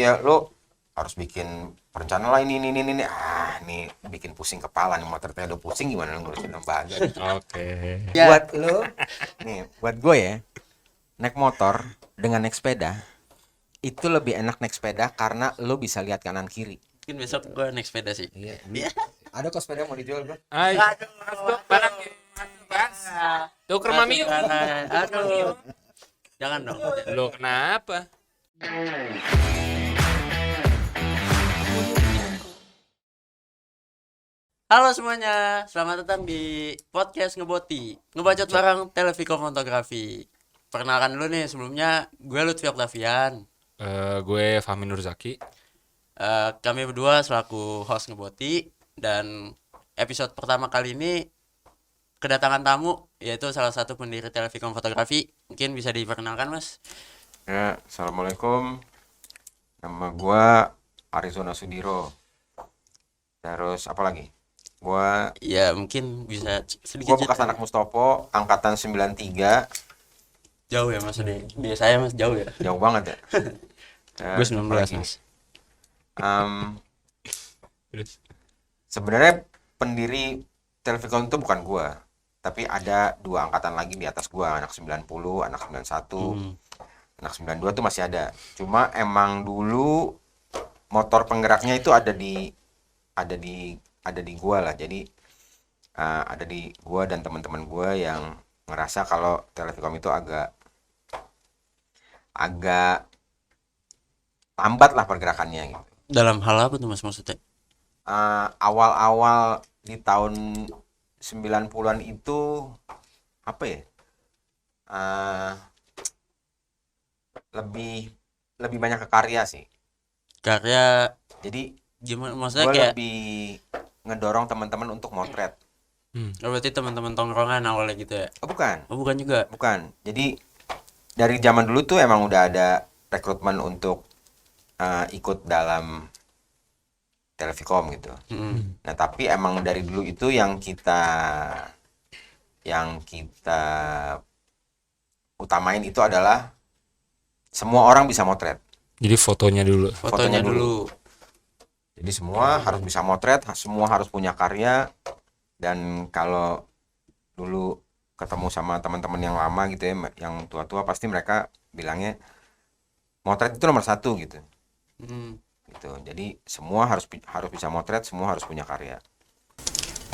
ya lo harus bikin perencanaan lah ini. Nih bikin pusing kepala nih, motornya udah pusing, gimana lo ngurusin lembaga. Oke. Ya. Buat lo, nih buat gue ya, naik motor dengan naik sepeda itu lebih enak naik sepeda karena lo bisa lihat kanan kiri. Mungkin besok gue naik sepeda sih. Iya. Ada kok sepeda mau dijual bro. Ay, mas dok, barang mas. Tuker mami yuk. Aduh. Jangan dong. Lo kenapa? Halo semuanya, selamat datang di podcast Ngebacot bareng Televiko Fotografi. Perkenalkan dulu nih, sebelumnya gue Lutfi Octavian. Gue Fahmi Nurzaki. Kami berdua selaku host Ngeboti. Dan episode pertama kali ini kedatangan tamu, yaitu salah satu pendiri Televiko Fotografi. Mungkin bisa diperkenalkan mas. Ya, assalamualaikum. Nama gua Arizona Sudiro. Terus apa lagi? Gua Ya mungkin bisa sedikit bekas anak Mustopo, angkatan 93. jauh ya mas. Dia saya mas jauh ya. Jauh banget ya. Gue 19 apalagi? mas. Sebenarnya pendiri Televikon itu bukan gua, tapi ada dua angkatan lagi di atas gua, anak 90, anak 91. Anak 92 tuh masih ada. Cuma emang dulu motor penggeraknya itu ada di gua lah. Jadi ada di gua dan teman-teman gua yang ngerasa kalau Televikom itu agak lambat lah pergerakannya gitu. Dalam hal apa tuh mas maksudnya? Awal-awal di tahun 90-an itu apa ya? Lebih banyak ke karya sih. Karya Jadi gimana maksudnya gue kayak lebih ngedorong teman-teman untuk motret. berarti teman-teman tongkrongan awalnya gitu ya? Oh bukan, Oh bukan juga. bukan. Jadi dari zaman dulu tuh emang udah ada rekrutmen untuk ikut dalam Televikom gitu. Nah tapi emang dari dulu itu yang kita utamain itu adalah semua orang bisa motret. Jadi fotonya dulu. Fotonya dulu. Jadi semua harus bisa motret, semua harus punya karya. Dan kalau dulu ketemu sama teman-teman yang lama gitu ya, yang tua-tua, pasti mereka bilangnya motret itu nomor 1 gitu. Gitu. Jadi semua harus bisa motret, semua harus punya karya.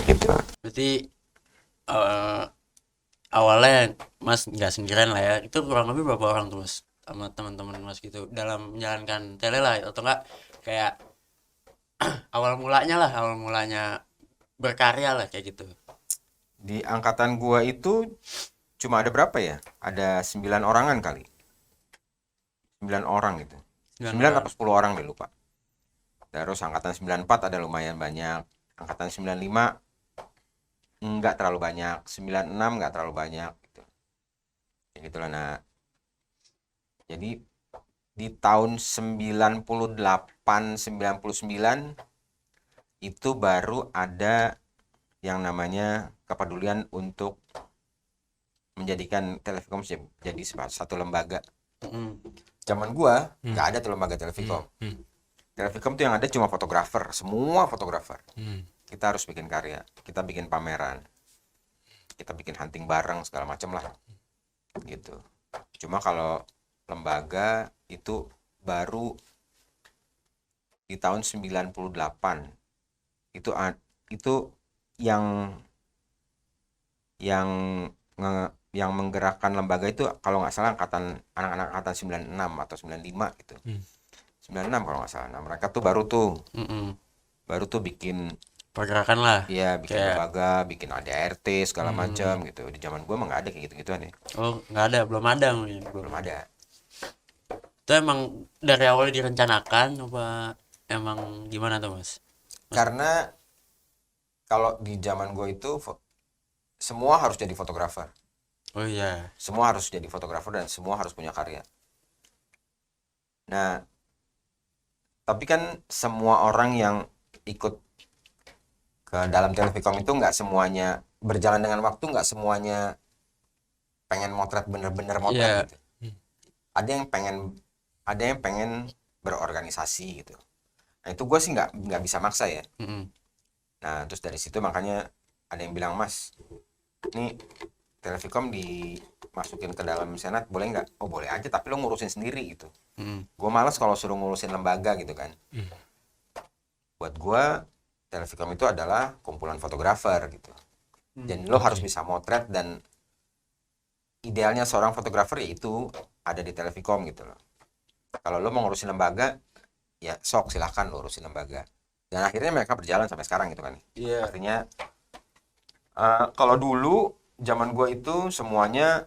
Gitu. Berarti awalnya mas nggak sendirian lah ya. Itu kurang lebih berapa orang tuh mas sama teman-teman mas gitu dalam menjalankan tele lah atau enggak kayak awal mulanya berkarya lah kayak gitu. Di angkatan gua itu cuma ada berapa ya? Ada 9 orangan kali. 9 orang gitu. 9 atau 10 orang deh lupa. Terus angkatan 94 ada lumayan banyak. Angkatan 95 enggak terlalu banyak. 96 enggak terlalu banyak gitu. Ya gitulah. Nah, jadi di tahun 98 99 itu baru ada yang namanya kepedulian untuk menjadikan Televikom jadi satu lembaga. Zaman gua nggak ada tuh lembaga Televikom. Televikom tuh yang ada cuma fotografer, semua fotografer. Kita harus bikin karya, kita bikin pameran, kita bikin hunting bareng segala macam lah, gitu. Cuma kalau lembaga itu baru di tahun 98 itu yang menggerakkan lembaga itu kalau nggak salah anak-anak angkatan 96 atau 95 gitu. 96 kalau nggak salah. Nah, mereka tuh baru tuh bikin pergerakan lah. Iya, bikin kayak lembaga, bikin ADRT segala macam gitu. Di zaman gua mah nggak ada kayak gitu-gituan ya. oh nggak ada, belum ada mungkin. Belum ada. Itu emang dari awal direncanakan apa emang gimana tuh mas? Karena kalau di zaman gue itu semua harus jadi fotografer. Oh iya. Semua harus jadi fotografer dan semua harus punya karya. Nah, tapi kan semua orang yang ikut ke dalam Televikom itu nggak semuanya berjalan dengan waktu, nggak semuanya pengen motret bener-bener motret gitu. Ada yang pengen berorganisasi gitu. Nah itu gue sih nggak bisa maksa ya. Nah terus dari situ makanya ada yang bilang, Mas, ini Televikom dimasukin ke dalam senat boleh nggak? Oh boleh aja, tapi lo ngurusin sendiri gitu. Gue malas kalau suruh ngurusin lembaga gitu kan. Buat gue Televikom itu adalah kumpulan fotografer gitu. Dan lo harus bisa motret, dan idealnya seorang fotografer yaitu ada di Televikom gitu loh. Kalau lo mau ngurusin lembaga, ya sok silahkan lo urusin lembaga. Dan akhirnya mereka berjalan sampai sekarang gitu kan. Artinya kalau dulu zaman gue itu semuanya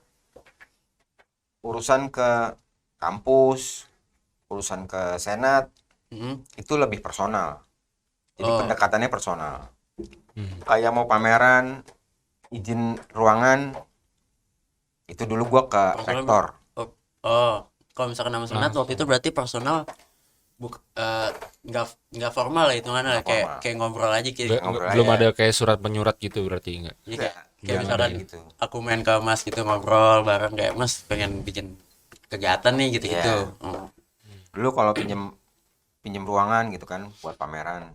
urusan ke kampus, urusan ke senat, itu lebih personal. Jadi pendekatannya personal. Kayak mau pameran, izin ruangan, itu dulu gue ke rektor. Kalau misalkan nama senat waktu itu berarti personal, nggak formal lah hitungannya, kayak ngobrol aja kayak Belum ada kayak surat penyurat gitu berarti enggak? Iya, kayak misalkan gitu. Aku main ke Mas gitu, ngobrol bareng kayak Mas pengen bikin kegiatan nih gitu-gitu. Dulu kalau pinjem ruangan gitu kan buat pameran.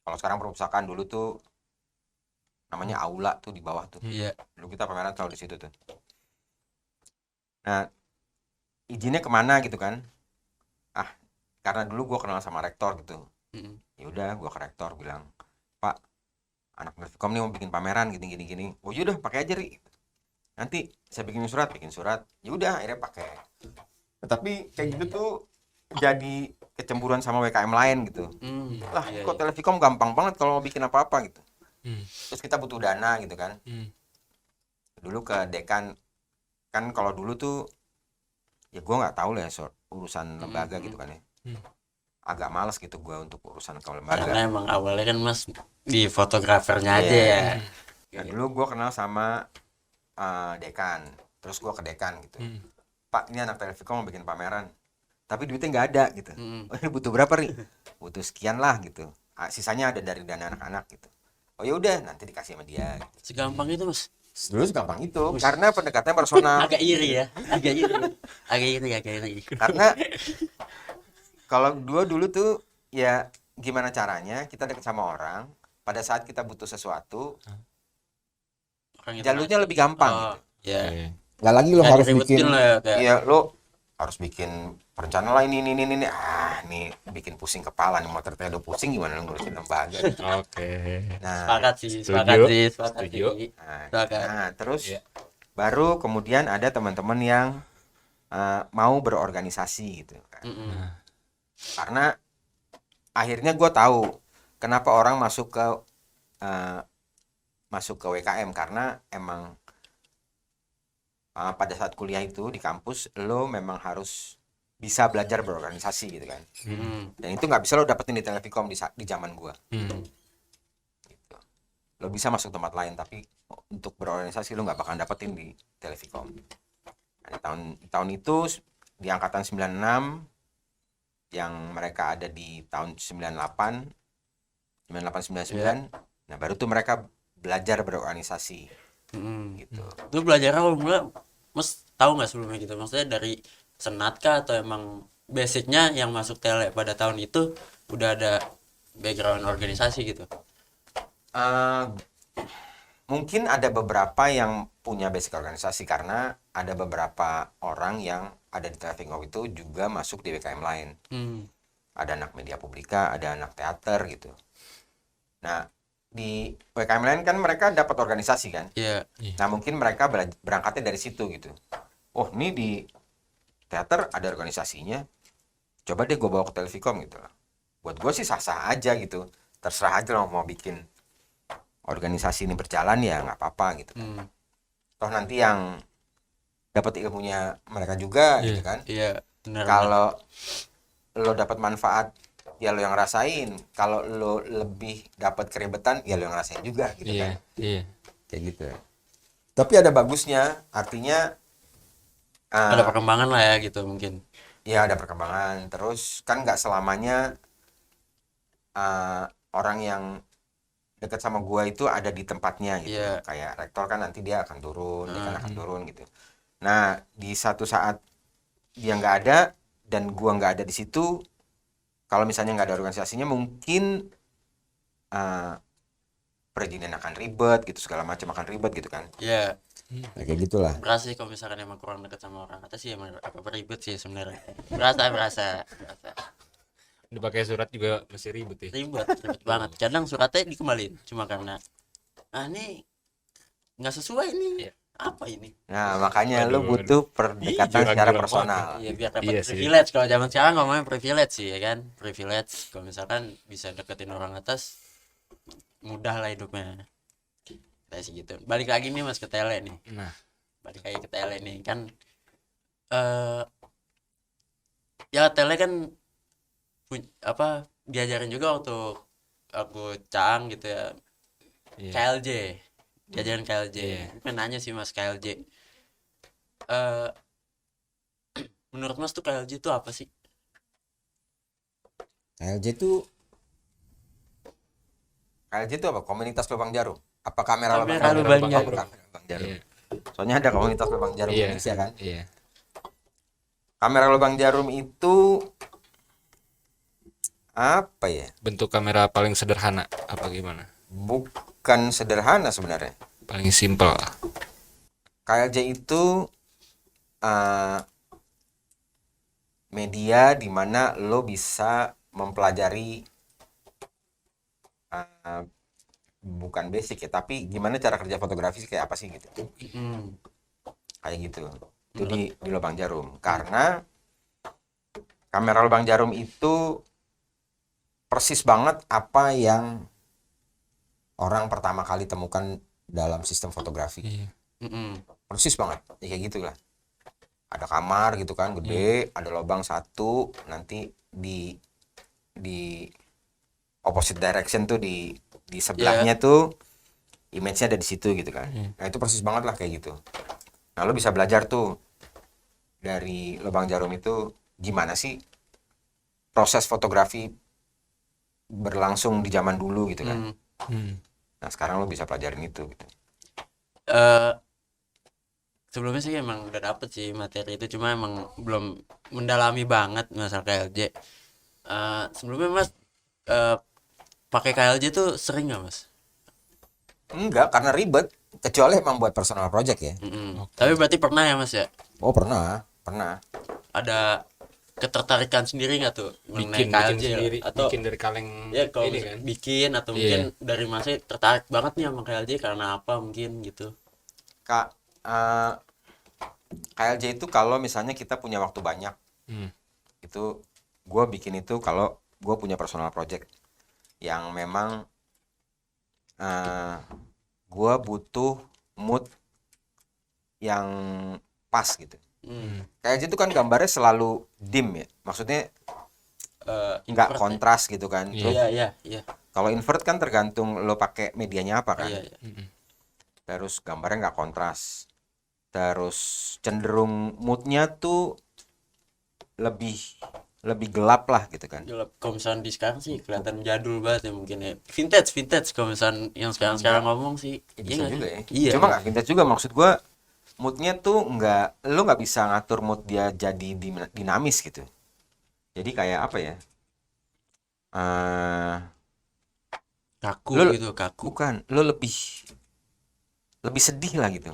Kalau sekarang perpustakaan, dulu tuh namanya aula tuh di bawah tuh. Dulu kita pameran selalu di situ tuh. Nah, izinnya kemana gitu kan? Karena dulu gue kenal sama rektor gitu. Ya udah, gue ke rektor bilang, Pak, anak Televikom nih mau bikin pameran gini. Oh yaudah, pakai aja Ri. Nanti saya bikin surat. Ya udah, akhirnya pakai. Tapi kayak gitu tuh jadi kecemburuan sama WKM lain gitu. Lah, kok Televikom gampang banget kalau mau bikin apa-apa gitu. Terus kita butuh dana gitu kan. Dulu ke dekan, kan kalau dulu tuh ya gue nggak tahu lah ya urusan lembaga gitu kan ya. Agak malas gitu gue untuk urusan ke lembaga. Karena emang awalnya kan Mas di fotografernya aja ya. Nah, dulu gue kenal sama dekan. Terus gue ke dekan gitu. Pak, ini anak Televikom mau bikin pameran, tapi duitnya nggak ada gitu. Oh, ini butuh berapa nih? Butuh sekian lah gitu. Sisanya ada dari dana anak-anak gitu. Oh ya udah, nanti dikasih sama dia. Segampang itu Mas. Dulu segampang itu, karena pendekatannya personal. Agak iri ya, agak iri. Karena kalau dulu tuh ya gimana caranya kita deket sama orang, pada saat kita butuh sesuatu, jalurnya lebih gampang gitu. Nggak lagi lo harus bikin, iya lo harus bikin perencanaan lah ini. Nih bikin pusing kepala nih, mau tertedo pusing gimana lo ngurusin lembaga. Nah, sepakat. Nah, terus baru kemudian ada teman-teman yang mau berorganisasi gitu kan. Karena akhirnya gue tahu kenapa orang masuk ke WKM, karena emang pada saat kuliah itu di kampus lo memang harus bisa belajar berorganisasi gitu kan. Dan itu nggak bisa lo dapetin di Televikom di zaman gue. Gitu. Lo bisa masuk tempat lain, tapi untuk berorganisasi lo nggak bakal dapetin di Televikom. Nah, tahun itu di angkatan 96 yang mereka ada di tahun 98 99, nah baru tuh mereka belajar berorganisasi. Gitu. Lu belajar awal mula Mas tahu nggak sebelumnya gitu, maksudnya dari senat kah atau emang basicnya yang masuk tele pada tahun itu udah ada background organisasi gitu? Mungkin ada beberapa yang punya basic organisasi, karena ada beberapa orang yang ada di Televikom itu juga masuk di WKM lain. Ada anak media publika, ada anak teater gitu. Nah, di WKM lain kan mereka dapat organisasi kan. Nah, mungkin mereka berangkatnya dari situ gitu. Oh, ini di teater ada organisasinya, coba deh gue bawa ke Televikom gitu. Buat gue sih sah-sah aja gitu. Terserah aja lo mau bikin organisasi ini berjalan ya nggak apa-apa gitu. Toh nanti yang dapat ilmunya mereka juga gitu kan. Kalau lo dapat manfaat ya lo yang rasain, kalau lo lebih dapat keribetan ya lo yang rasain juga gitu kan. Kayak gitu. Tapi ada bagusnya, artinya ada perkembangan lah ya gitu mungkin. Ya ada perkembangan. Terus kan nggak selamanya orang yang dekat sama gua itu ada di tempatnya gitu. Kayak rektor kan nanti dia akan turun, dia kan akan turun gitu. Nah, di satu saat dia nggak ada dan gua nggak ada di situ, kalau misalnya nggak ada organisasinya mungkin perizinan akan ribet gitu, segala macam akan ribet gitu kan. Ya Nah, kayak gitulah. berasa sih kalau misalkan emang kurang dekat sama orang atas sih emang apa ribet sih sebenarnya. berasa Udah pakai surat juga masih ribet ya. ribet banget. Kadang suratnya dikembalin cuma karena ini nggak sesuai nih. Iya. Apa ini? Nah, makanya Waduh, lu butuh pendekatan Ih, secara jurang personal. Iya biar dapat Iya sih. privilege. Kalau zaman sekarang ngomongnya privilege sih ya kan. Privilege kalau misalkan bisa deketin orang atas mudah lah hidupnya. Kayak sih gitu. Balik lagi nih Mas ke tele nih. Nah, Balik lagi ke tele nih kan ya tele kan diajarin juga waktu aku Caang gitu ya. iya. KLJ. Diajarin KLJ. Iya. Pengen nanya sih Mas KLJ. Menurut Mas tuh KLJ itu apa sih? KLJ itu apa? Komunitas lubang jarum. Apa kamera lubang Kamera jarum? lubang Oh, jarum. kamera lubang jarum. Iya. Soalnya ada komunitas lubang jarum Iya. Indonesia kan. Iya. Kamera lubang jarum itu apa ya? Bentuk kamera paling sederhana apa gimana? Bukan sederhana sebenarnya. Paling simpel. KLJ itu media di mana lo bisa mempelajari bukan basic ya, tapi gimana cara kerja fotografi kayak apa sih gitu. Kayak gitu. Itu di lubang jarum. Karena kamera lubang jarum itu persis banget apa yang orang pertama kali temukan dalam sistem fotografi. Iya. Persis banget ya, kayak gitulah. Ada kamar gitu kan gede, ada lubang satu, nanti di opposite direction tuh di sebelahnya tuh image-nya ada di situ gitu kan. Nah itu persis banget lah kayak gitu. Nah lo bisa belajar tuh dari lubang jarum itu gimana sih proses fotografi berlangsung di zaman dulu gitu kan. Nah sekarang lo bisa pelajarin itu gitu. Sebelumnya sih emang udah dapet sih materi itu, cuma emang belum mendalami banget masalah KLJ. Sebelumnya Mas pakai KLJ tuh sering nggak Mas? Enggak, karena ribet, kecuali emang buat personal project ya. Tapi berarti pernah ya Mas ya? Oh pernah. Ada ketertarikan sendiri nggak tuh mengenai Bikin KLJ sendiri, atau bikin dari kaleng ya kalau ini kan. bikin atau mungkin dari Masnya tertarik banget nih sama KLJ karena apa mungkin gitu? KLJ itu kalau misalnya kita punya waktu banyak, itu gue bikin itu kalau gue punya personal project yang memang gue butuh mood yang pas gitu. KLJ itu kan gambarnya selalu dim ya, maksudnya nggak kontras gitu kan. Terus Iya. kalau invert kan tergantung lo pakai medianya apa kan. Iya. Terus gambarnya nggak kontras, terus cenderung moodnya tuh lebih gelap lah gitu kan. Kalau misalnya di sekarang sih kelihatan jadul banget ya mungkin ya. Vintage kalau misalnya yang sekarang ngomong sih. Bisa juga ya. Iya. Cuma nggak vintage juga, maksud gue moodnya tuh lo nggak bisa ngatur mood dia jadi dinamis gitu. Jadi kayak apa ya? Kaku gitu. Bukan, lo lebih sedih lah gitu.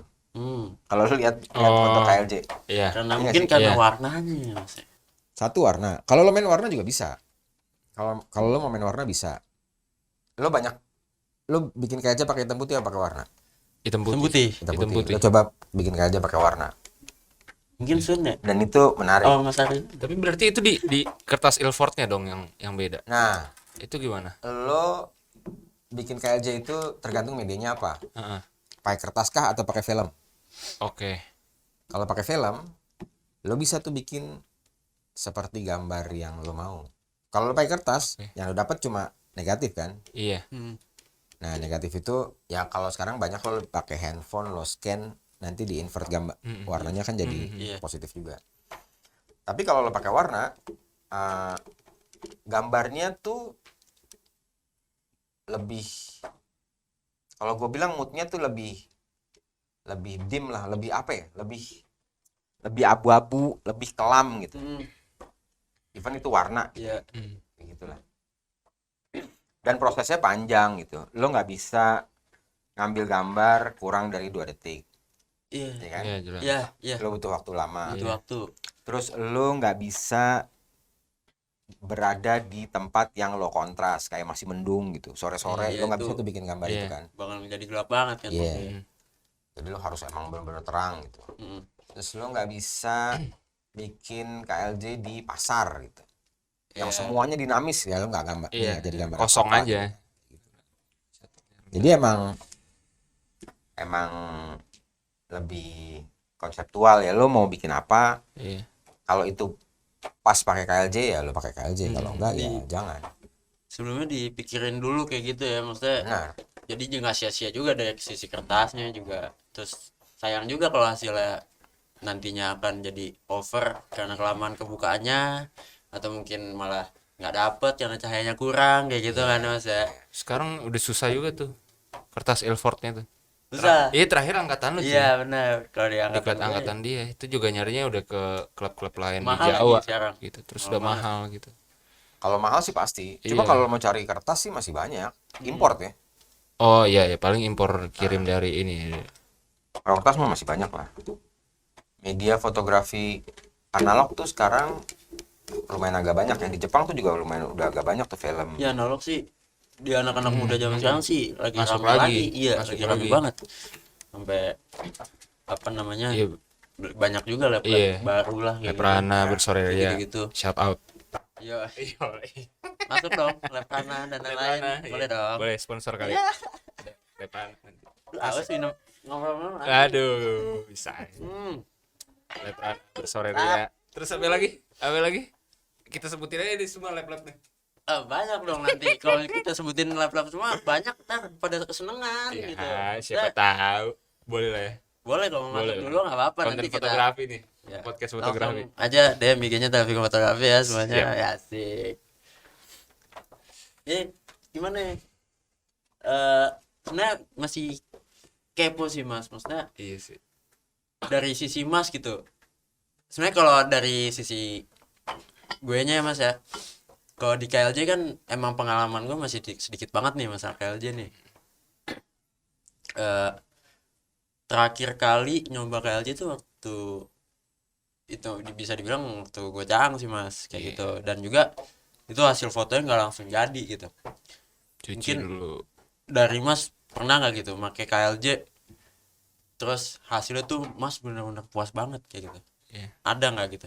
Kalau lo lihat Oh. foto KLJ. Iya. Karena Iya mungkin sih. karena Iya. warnanya ya Mas. Satu warna. Kalau lo main warna juga bisa. Kalau lo mau main warna bisa. Lo bikin KLJ pakai hitam putih atau pakai warna? Hitam Hitam putih. putih. Hitam Hitam putih. putih. Lo coba bikin KLJ pakai warna. Mungkin Sun ya. Dan itu menarik. Oh Mas Ari. Tapi berarti itu di kertas Ilford-nya dong yang beda. Nah, Itu gimana? lo bikin KLJ itu tergantung medianya apa. Heeh. Pakai kertas kah atau pakai film? Oke. Kalau pakai film, lo bisa tuh bikin seperti gambar yang lo mau. Kalau lo pakai kertas, yang lo dapat cuma negatif kan. Iya. Nah, negatif itu ya kalau sekarang banyak lo pakai handphone, lo scan, nanti di invert gambar. Warnanya kan jadi positif juga. Tapi kalau lo pakai warna, gambarnya tuh lebih, kalau gue bilang moodnya tuh lebih dim lah, lebih apa ya, lebih abu-abu, lebih kelam gitu. Even itu warna Iya. gitu. gitulah. Dan prosesnya panjang gitu, lo nggak bisa ngambil gambar kurang dari 2 detik, Iya. ya kan? Iya, jelas. Iya, iya. Lo butuh waktu lama. Butuh waktu. Terus lo nggak bisa berada di tempat yang lo kontras, kayak masih mendung gitu, sore-sore Iya, lo nggak itu. bisa tuh bikin gambar Iya. itu kan. Bakal menjadi gelap banget kan. Iya. Hmm. Jadi lo harus emang bener-bener terang gitu. Mm-mm. Terus lo nggak bisa bikin KLJ di pasar gitu, yang Iya. semuanya dinamis, ya lo nggak gambar, Iya, nggak jadi gambar kosong apa-apa aja. gitu. Jadi emang lebih konseptual ya, lo mau bikin apa, Iya. kalau itu pas pakai KLJ ya lo pakai KLJ, kalau enggak ya Iya. jangan. Sebelumnya dipikirin dulu kayak gitu ya, maksudnya. Benar. Jadi juga sia-sia juga dari sisi kertasnya juga. Terus sayang juga kalau hasilnya nantinya akan jadi over karena kelamaan kebukaannya, atau mungkin malah nggak dapet karena cahayanya kurang kayak gitu kan Mas ya. Sekarang udah susah juga tuh kertas Ilfordnya tuh. Susah. Iya, terakhir angkatan lu sih. Iya benar, kalau di Dekat angkatan gue angkatan dia itu juga nyarinya udah ke klub-klub lain di mahal Jawa lagi sekarang. gitu. Terus Mahal udah banget. mahal gitu. Kalau mahal sih pasti, cuma Iya. kalau mau cari kertas sih masih banyak import ya. Oh iya ya, paling impor kirim dari ini. Kalau kertas mah masih banyak lah. Media fotografi analog tuh sekarang lumayan agak banyak, yang di Jepang tuh juga lumayan udah agak banyak tuh film. Ya analog sih di anak-anak muda zaman sekarang sih lagi Masuk rame lagi. lagi. Iya, Masuk lagi rame lagi. banget. Sampai apa namanya? Iya, Banyak juga laptop Iya. baru lah kayak Leprana bersoreria. gitu. Shout out. Yo, masuk dong Leprana dan lain-lain. Boleh dong. Boleh sponsor kali. Iya. Leprana. Lu awas minum ngobrol-ngobrol. Aduh, bisa. Hmm. Leprana bersoreria. Terus apa lagi? Apa lagi? Kita sebutin aja di semua lab-lab nih. Banyak dong nanti kalau kita sebutin lap-lap semua banyak ntar pada kesenengan gitu. Ya, siapa Nah, tahu. Boleh lah ya. boleh kalau mau Boleh. masuk dulu nggak apa-apa, Konten nanti kita fotografi nih. ya, Podcast langsung fotografi. aja DM IG-nya Taufik Fotografi ya semuanya. Siap. Ya asik. Gimana ya? Sebenarnya masih kepo sih Mas, maksudnya Iya sih. dari sisi Mas gitu. Sebenarnya kalau dari sisi gue nya ya Mas ya, kalau di KLJ kan emang pengalaman gue masih sedikit banget nih masalah KLJ nih. Eh, Terakhir kali nyoba KLJ itu waktu itu bisa dibilang waktu gue cang sih Mas kayak Iya. gitu, dan juga itu hasil fotonya nggak langsung jadi gitu. Cuci Mungkin dulu. Dari Mas pernah nggak gitu pakai KLJ terus hasilnya tuh Mas benar-benar puas banget kayak gitu? Iya. Ada nggak gitu?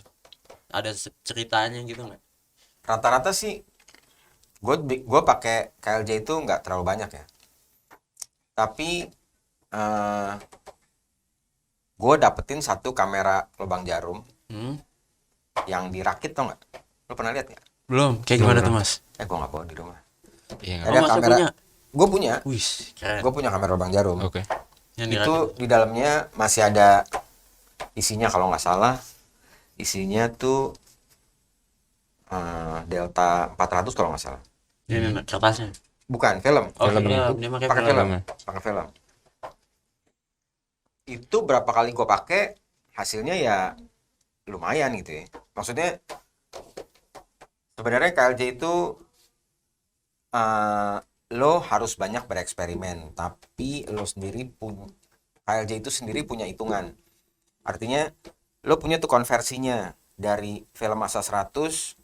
Ada ceritanya gitu nggak? Rata-rata sih gue pakai KLJ itu nggak terlalu banyak ya, tapi gue dapetin satu kamera lubang jarum yang dirakit, tau nggak? Lo pernah lihat nggak? Belum. Kayak gimana tuh Mas? Gue nggak bawa di rumah. Iya. Ada Mas kamera. punya? Gue punya. Wih, keren. Gue punya kamera lubang jarum. Oke. Yang Itu di dalamnya masih ada isinya, kalau nggak salah isinya tuh Delta 400 kalau nggak salah. ini kertasnya. Bukan film. Oh, Film. dia pakai Pakai film. film. Pakai film. Itu berapa kali gue pakai, hasilnya ya lumayan gitu ya. Maksudnya sebenarnya KLJ itu lo harus banyak bereksperimen, tapi lo sendiri KLJ itu sendiri punya hitungan. Artinya lo punya tuh konversinya dari film masa 100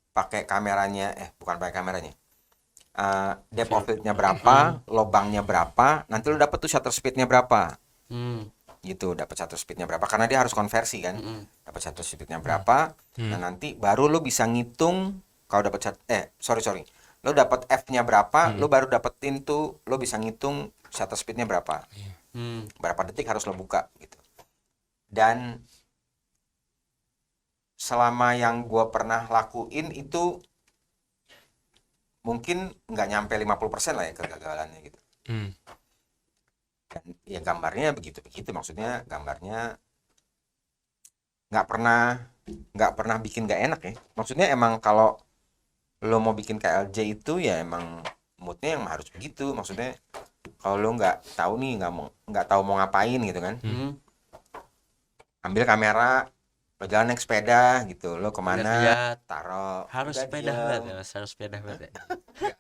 pakai kameranya, bukan pakai kameranya, depth of field-nya berapa, lobangnya berapa, nanti lo dapet tuh shutter speed-nya berapa. Gitu, dapat shutter speed-nya berapa, karena dia harus konversi kan. Dapat shutter speed-nya berapa. Nah, nanti baru lo bisa ngitung kalau dapat lo dapat F-nya berapa, lo baru dapetin tuh, lo bisa ngitung shutter speed-nya berapa. Berapa detik harus lo buka gitu. Dan selama yang gue pernah lakuin itu mungkin nggak nyampe 50% lah ya kegagalannya gitu. Dan ya gambarnya begitu, maksudnya gambarnya nggak pernah bikin nggak enak ya. Maksudnya emang kalau lo mau bikin KLJ itu ya emang moodnya yang harus begitu. Maksudnya kalau lo nggak tahu nih, nggak tahu mau ngapain gitu kan, ambil kamera Lo jalan naik sepeda gitu, lo kemana Lihat-lihat. taruh Harus udah sepeda diem. banget ya, Mas. Harus sepeda banget ya.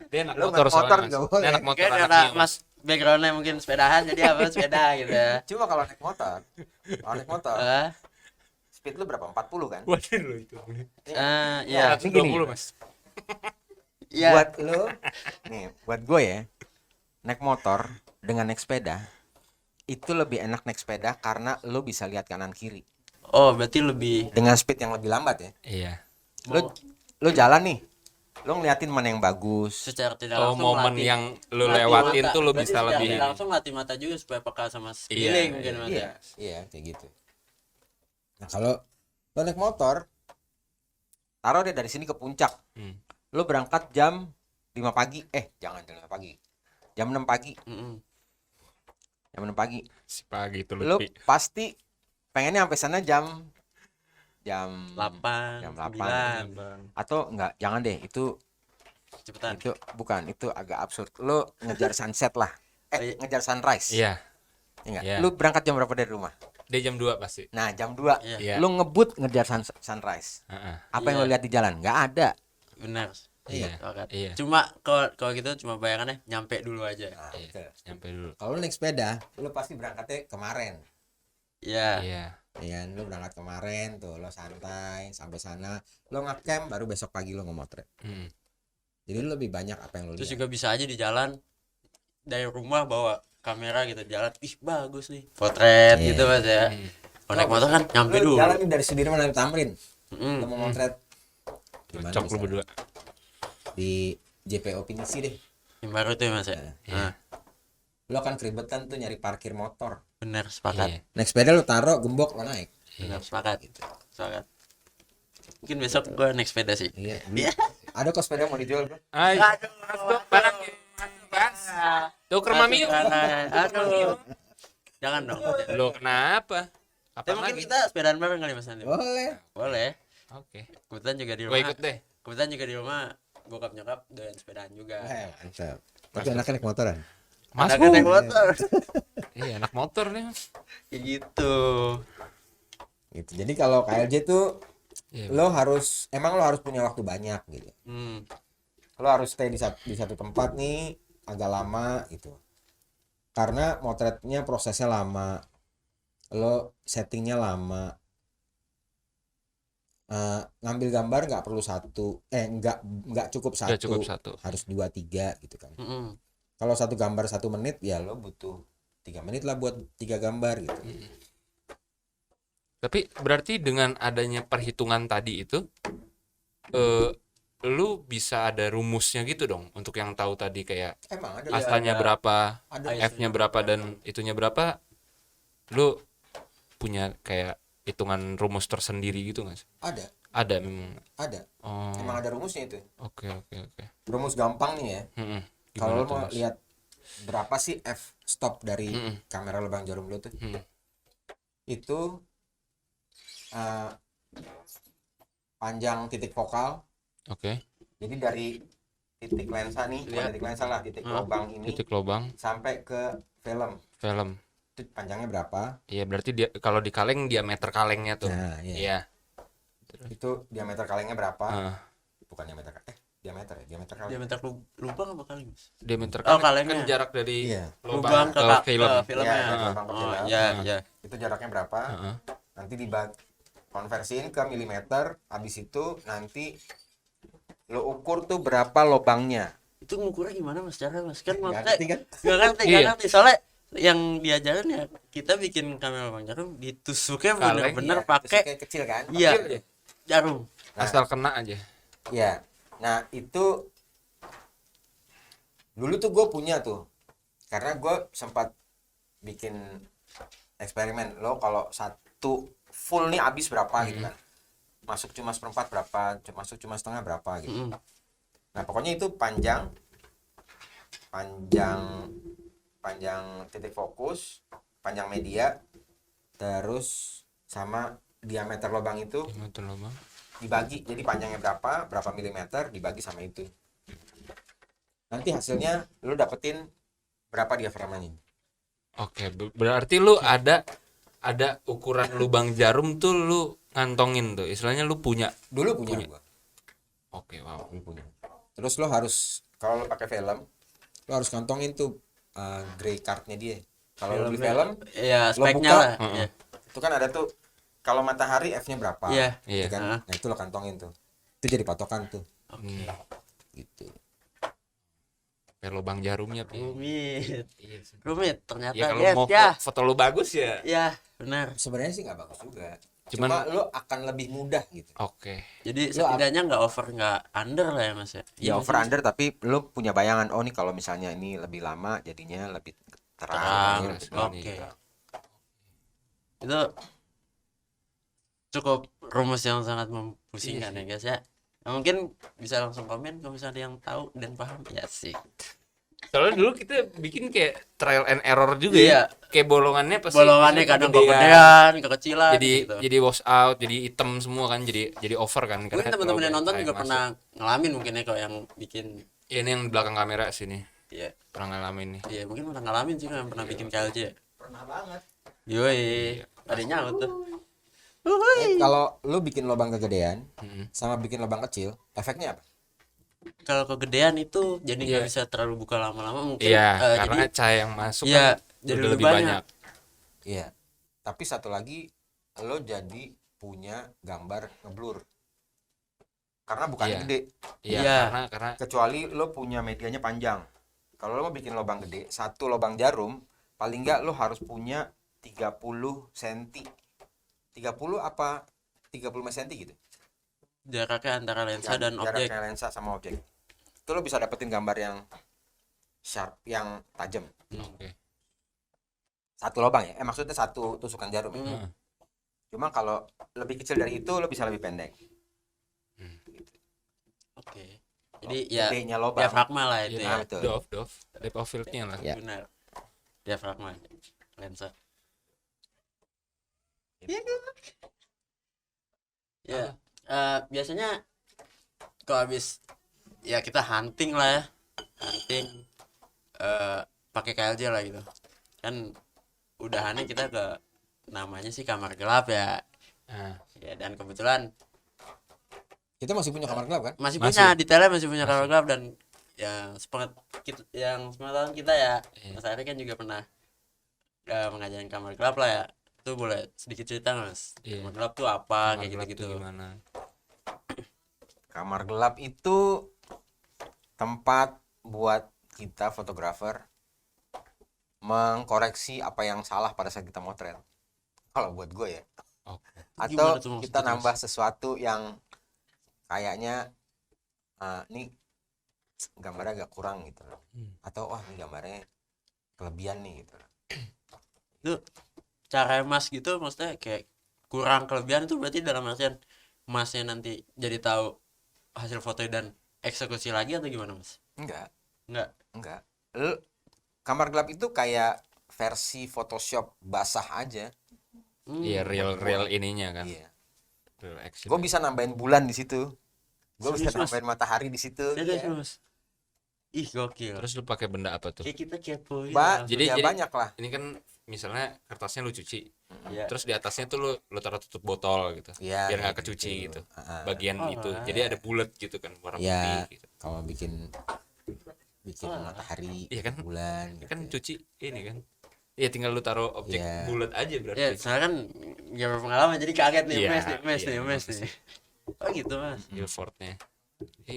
Dia anak Lo motor naik motor soalnya, Mas. nggak Dia boleh. anak motor Mungkin karena anaknya, Mas. Mas backgroundnya mungkin sepedahan jadi apa sepeda gitu ya. Cuma kalau naik motor Eh, speed lu berapa? 40 kan? Waduh lo itu. iya. Ini gini. 120, Mas. Iya. Buat lu nih, buat gue ya, naik motor dengan naik sepeda itu lebih enak naik sepeda karena lu bisa lihat kanan kiri Oh, berarti lebih dengan speed yang lebih lambat ya. Iya. Lu jalan nih, lu ngeliatin mana yang bagus. secara tidak Oh, langsung momen melatih- yang lu melatih lewatin mata. tuh lu Berarti bisa secara lebih tidak langsung latih mata juga supaya peka sama Iya, sekeliling mungkin Mas. Iya, iya kayak gitu. Nah kalau lu naik motor, taruh deh dari sini ke puncak. Hmm. Lu berangkat jam 5 pagi. Jangan jam 5 pagi. Jam 6 pagi. Mm-mm. Jam 6 pagi. Si pagi itu Lu lebih. pasti pengennya sampai sana jam 8, jam 9, atau enggak, jangan deh, itu cepetan. itu agak absurd. Lu ngejar sunset lah. Iya. Ngejar sunrise. Iya. Ya enggak? Iya. Lu berangkat jam berapa dari rumah? Dia jam 2 pasti. Nah, jam 2. Iya. Iya. Lu ngebut ngejar sunrise. Heeh. Apa yang Iya. lu lihat di jalan? Enggak ada. Benar. Iya. Sepakat. Iya. Cuma kalau gitu cuma bayangannya nyampe dulu aja. Nah, Iya. betul. Nyampe dulu. Kalau lu naik sepeda, lu pasti berangkatnya kemarin. Iya. Iya. Ya, lu berangkat kemarin tuh, lo santai sampai sana, lo ngecamp baru besok pagi lo ngemotret. Hmm. Jadi lu lebih banyak apa yang lu Terus lihat. juga bisa aja di jalan dari rumah bawa kamera gitu jalan. Ih, bagus nih. Potret Iya. gitu Mas ya. Hmm. Kalau naik motor kan nyampe Lu dulu. jalan nih dari Sudirman sampai Tamrin, Mm-mm. lo mau motret gimana Cocok lu bisa? berdua. Di JPO Pinisi deh. Yang baru tuh ya Mas ya. Iya. Nah, Lo kan keribetan tuh nyari parkir motor. benar sepakat. Iya. Naik sepeda lo taruh, gembok lo naik. Benar sepakat. Sepakat. Mungkin besok gua naik sepeda sih. Iya. Ada kok sepeda mau dijual, Bro. Ay, Mas tuh barang Mas. Tuker mami yuk. Aduh. Jangan dong. Lo kenapa? Tapi Apa mungkin lagi? kita sepedaan bareng kali Mas nanti. Boleh. Boleh. Oke. Kebetulan juga di Gue rumah. ikut deh. Kebetulan juga di rumah bokap nyokap doyan sepedaan juga. Mantap. Tapi anaknya naik motoran. Mas Ada naik motor. Iya, anak motor nih, Mas. Kayak gitu. Gitu. Jadi kalau KLJ tuh Iya. lo harus punya waktu banyak gitu. Hmm. Lo harus stay di satu tempat nih agak lama gitu. Karena motretnya prosesnya lama. Lo settingnya lama. Ngambil gambar nggak perlu nggak cukup satu, Nggak cukup satu. harus 2-3 gitu kan. Mm-mm. Kalau satu gambar 1 menit ya lo butuh 3 menit lah buat 3 gambar gitu. Tapi berarti dengan adanya perhitungan tadi itu lu bisa ada rumusnya gitu dong untuk yang tahu tadi kayak Emang ada astanya ada. berapa, ada F-nya berapa dan itunya berapa. Lu punya kayak hitungan rumus tersendiri gitu nggak sih? ada Ada memang. ada Oh. emang ada rumusnya itu. Oke. Rumus gampang nih ya. Mm-mm. Kalau Gimana lo tuh, mau Mas? lihat berapa sih f stop dari Mm-mm. kamera lubang jarum lo tuh, Mm. itu panjang titik fokal. Oke. Jadi dari titik lensa nih, bukan Lihat. titik lensa lah, titik lubang ini Titik lubang sampai ke film film. itu panjangnya berapa? Iya, berarti dia kalau di kaleng diameter kalengnya tuh. Nah, iya. Iya. Itu diameter kalengnya berapa? Heeh. Bukan diameter diameter kaleng. Diameter lubang apa kali Mas? Diameter Oh, kaleng kan kalengnya. jarak dari Iya. Lubang ke film. filmnya. Iya, dari lubang ke Oh, film. iya, iya. Itu jaraknya berapa? Heeh. Nanti konversiin ke milimeter. Habis itu nanti lo ukur tuh berapa lubangnya. Itu ngukurnya gimana Mas cara Mas? Kan Nggak maksudnya ngerti kan? Gak ngerti, Iya. gak ngerti. Soalnya yang diajarin ya kita bikin kamera bang jarum ditusuknya Kaleng, bener-bener Iya, pakai tusuknya kecil kan? iya Kecil aja. jarum. Nah. Asal kena aja. Iya. Nah itu dulu tuh gue punya tuh, karena gue sempat bikin eksperimen. Lo kalau satu full nih habis berapa gitu kan? Masuk cuma seperempat berapa? Masuk cuma setengah berapa gitu. Mm-mm. Nah pokoknya itu panjang titik fokus, panjang media, terus sama diameter lubang itu Diameter lubang. dibagi, jadi panjangnya berapa milimeter dibagi sama itu. Nanti hasilnya lu dapetin berapa diafragmanya. Oke, berarti lu ada ada ukuran lubang jarum tuh lu ngantongin tuh. Istilahnya lu punya. Dulu punya gua. Oke, wow. Dulu punya. Terus lo harus kalau lo pakai film, lo harus kantongin tuh gray cardnya dia. Kalau lo beli film, ya lo speknya buka, lah. Ya. itu kan ada tuh kalau matahari F-nya berapa, Iya. gitu kan? Heeh. Nah itu lo kantongin tuh. Itu jadi patokan tuh, Hmm. gitu. Kayak lubang jarumnya, Pi. Rumit. Iya sih. Rumit ternyata. Ya kalau Yes, mau ya. foto lu bagus ya. Ya, benar. Sebenarnya sih nggak bagus juga. Cuman- Cuma lo akan lebih mudah gitu. Oke. Jadi Lu setidaknya nggak over nggak under lah ya Mas ya. Ya Iya, over under tapi lo punya bayangan, oh nih kalau misalnya ini lebih lama jadinya lebih terang, terang. ini lebih terang. Oke. gitu. Itu cukup rumus yang sangat mempusingkan ya guys ya. Nah, mungkin bisa langsung komen kalau misalnya ada yang tahu dan paham ya sih. Soalnya dulu kita bikin kayak trial and error juga Iya. ya. Kayak bolongannya pasti Bolongannya misalnya kadang kegedean, kegedean, kekecilan jadi gitu. jadi wash out, jadi hitam semua kan, jadi over kan. Mungkin teman-teman yang nonton air juga masuk. pernah ngalamin mungkin ya kalau yang bikin Ya, ini yang di belakang kamera sini ya. pernah ngalamin nih. Iya, mungkin pernah ngalamin sih yang pernah bikin KLJ. ya. Pernah banget. Yoi. Ada nyaut tuh. Kalau lo bikin lubang kegedean Mm-mm. sama bikin lubang kecil, efeknya apa? Kalau kegedean itu jadi nggak Iya. bisa terlalu buka lama-lama mungkin. Iya, jadi karena cahaya yang masuk iya, kan jadi udah lebih lebih banyak. banyak. Iya. Tapi satu lagi, lo jadi punya gambar ngeblur. Karena bukannya Iya. gede. Iya, Iya. karena Kecuali lo punya medianya panjang. Kalau lo mau bikin lubang gede, satu lubang jarum, paling nggak lo harus punya 30 cm. 30 apa 35 cm gitu. Jaraknya antara lensa dan objek. Jaraknya lensa sama objek. Itu lo bisa dapetin gambar yang sharp, yang tajam. oke. Satu lubang ya. Maksudnya satu tusukan jarum. Ya. Hmm. Cuma kalau lebih kecil dari itu lo bisa lebih pendek. Oke. Jadi ya Gedenya lubang. diafragma lah itu Iya, ya. betul. depth of field-nya lah. Ya. Benar. Diafragma lensa. Ya. Biasanya kalau habis ya kita hunting lah ya. Hunting pakai KLJ lah gitu. Kan udahannya kita ke namanya sih kamar gelap ya. Nah, Ya dan kebetulan Kita masih punya kamar gelap kan? masih Masih. punya detailnya masih punya kamar gelap dan yang sepengetahuan kita ya Iya. Mas Ari kan juga pernah mengajarin kamar gelap lah ya. Itu boleh sedikit cerita Mas. Iya. Kamar gelap tuh apa kamar kayak gelap gitu-gitu. tuh gimana? Kamar gelap itu tempat buat kita fotografer mengkoreksi apa yang salah pada saat kita motret. Kalau buat gue ya. Oke. Atau Gimana tuh maksudnya, kita Mas? nambah sesuatu yang kayaknya ini gambarnya agak kurang gitu loh. Atau wah ini gambarnya kelebihan nih gitu loh. Itu cara Mas gitu maksudnya kayak kurang kelebihan itu berarti dalam artian Masnya nanti jadi tahu hasil foto dan eksekusi lagi atau gimana Mas? Enggak. Enggak. Kamar gelap itu kayak versi Photoshop basah aja. Iya, real ininya kan. Iya. Real action. Gue bisa nambahin bulan di situ. Gue bisa Serius, Mas? nambahin matahari di situ. Serius Iya. Mas. Ih gokil. Terus lu pakai benda apa tuh? Kayak kita kepo gitu. Jadi- Ya banyak lah. Ini kan misalnya kertasnya lu cuci. ya. Terus di atasnya tuh lu taruh tutup botol gitu. Iya. Biar nggak kayak kecuci gitu. Ah, Bagian Oh, itu. ah. Jadi ada bulat gitu kan warna Iya. putih gitu. Kalau bikin Oh. matahari, Iya kan? bulan. Kan gitu. cuci ini kan. Iya, tinggal lu taruh objek Iya. bulat aja berarti. Ya, soalnya kan gak berpengalaman jadi kaget nih, Iya, mes iya, nih. bagus nih. Oh gitu Mas. Ilford-nya.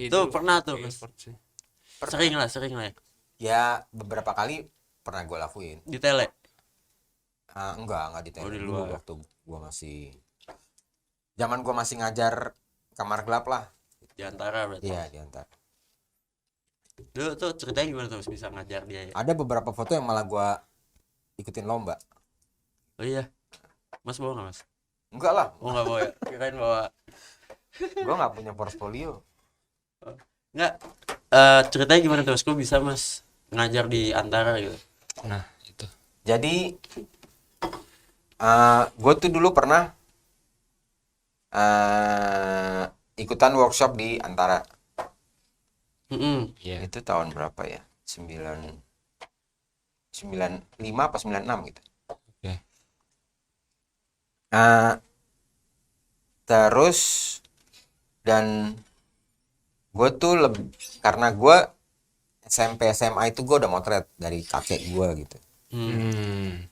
Tuh, pernah tuh, Mas. Ilford sih. Sering lah ya. Ya beberapa kali pernah gue lakuin. Di tele. Enggak di Oh, di dulu luar. waktu gue masih zaman gue masih ngajar kamar gelap lah. Di antara berarti. Iya di antara. Dulu tuh ceritanya gimana tuh Mas bisa ngajar dia ya? Ada beberapa foto yang malah gue ikutin lomba. Oh iya. Mas bawa nggak Mas? Enggak lah, Oh nggak bawa ya? Kirain bawa. gue nggak punya portfolio. Nggak. Ceritanya gimana tuh Mas? Kok bisa Mas ngajar di antara gitu? Nah, itu. Jadi gue tuh dulu pernah ikutan workshop di antara. Iya. Itu tahun berapa ya? 95 apa 96 gitu. Oke. Ah, terus dan gue tuh lebih, karena gue SMP SMA itu gue udah motret dari kakek gue gitu.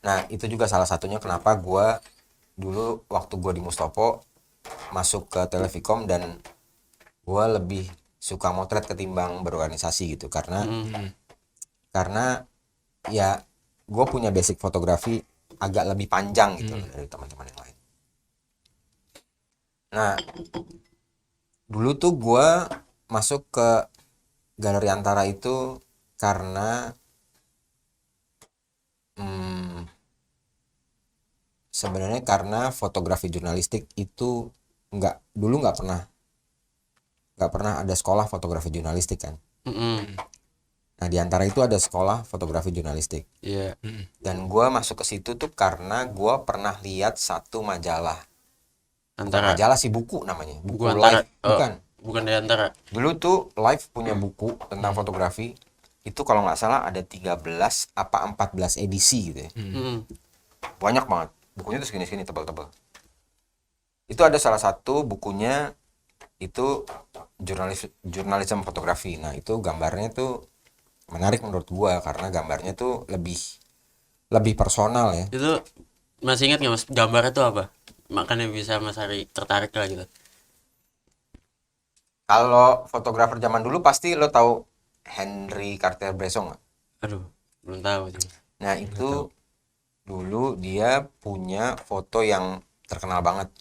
Nah itu juga salah satunya kenapa gue dulu waktu gue di Mustopo masuk ke Televikom, dan gue lebih suka motret ketimbang berorganisasi gitu, karena ya gue punya basic fotografi agak lebih panjang gitu loh dari teman-teman yang lain. Nah dulu tuh gue masuk ke Galeri Antara itu karena sebenarnya karena fotografi jurnalistik itu nggak pernah ada sekolah fotografi jurnalistik kan. Nah di antara itu ada sekolah fotografi jurnalistik. Iya. Dan gue masuk ke situ tuh karena gue pernah lihat satu majalah. Bukan Antara. majalah sih, buku namanya. Buku Antara. Live. Bukan. Bukan di Antara. Dulu tuh Live punya buku tentang fotografi. Itu kalau nggak salah ada 13 apa 14 edisi gitu ya. Banyak banget. Bukunya tuh segini-segini tebal-tebal. Itu ada salah satu bukunya itu jurnalisme fotografi. Nah itu gambarnya tuh menarik menurut gua karena gambarnya tuh lebih personal ya. Itu masih ingat nggak Mas gambarnya itu apa? Makanya bisa Mas Hari tertarik lah gitu. Kalau fotografer zaman dulu pasti lo tahu Henry Cartier-Bresson nggak? Aduh, belum tahu sih. Nah itu dulu dia punya foto yang terkenal banget,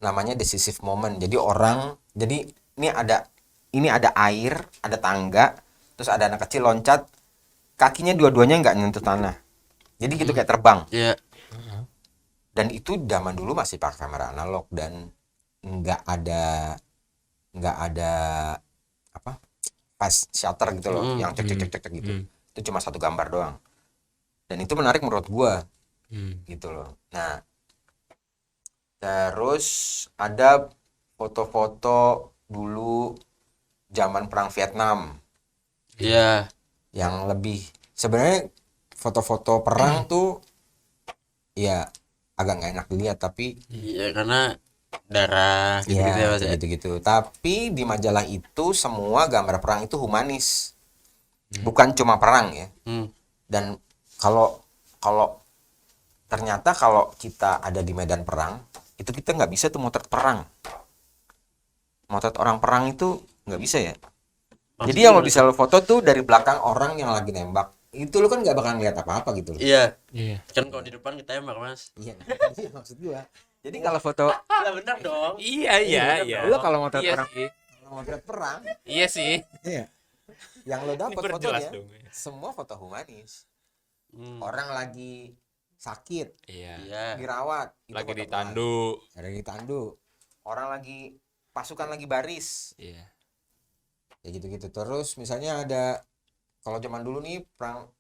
namanya decisive moment. Jadi ini ada air, ada tangga, terus ada anak kecil loncat, kakinya dua-duanya nggak nyentuh tanah, jadi gitu kayak terbang. Iya. Dan itu zaman dulu masih pakai kamera analog dan nggak ada apa fast shutter gitu loh, yang cek cek cek cek gitu. Itu cuma satu gambar doang, dan itu menarik menurut gua gitu loh. Nah terus ada foto-foto dulu zaman perang Vietnam Iya. yang lebih, sebenarnya foto-foto perang tuh ya agak nggak enak dilihat, tapi Iya karena darah gitu-gitu ya ya Mas ya. gitu-gitu. Tapi di majalah itu semua gambar perang itu humanis, bukan cuma perang ya. Dan kalau kalau ternyata kalau kita ada di medan perang itu kita nggak bisa tuh motret perang, motret orang perang itu nggak bisa ya. Jadi yang lo bisa lo foto tuh dari belakang orang yang lagi nembak, itu lo kan nggak bakal ngeliat apa-apa gitu loh. Iya. Iya. Kan kalau di depan kita tembak Mas. Iya, maksud gua. Jadi kalau foto Lah benar dong. Iya, iya. lo kalau motret Iya perang, sih. kalau motret perang, Iya sih. iya. Yang lo dapat Diperjelas fotonya dong. semua foto humanis. Orang lagi sakit, Iya. Iya. dirawat, itu Lagi foto ditandu. perang. Lagi ditandu. Orang lagi pasukan lagi baris. Iya. Ya gitu-gitu. Terus misalnya ada, kalau zaman dulu nih perang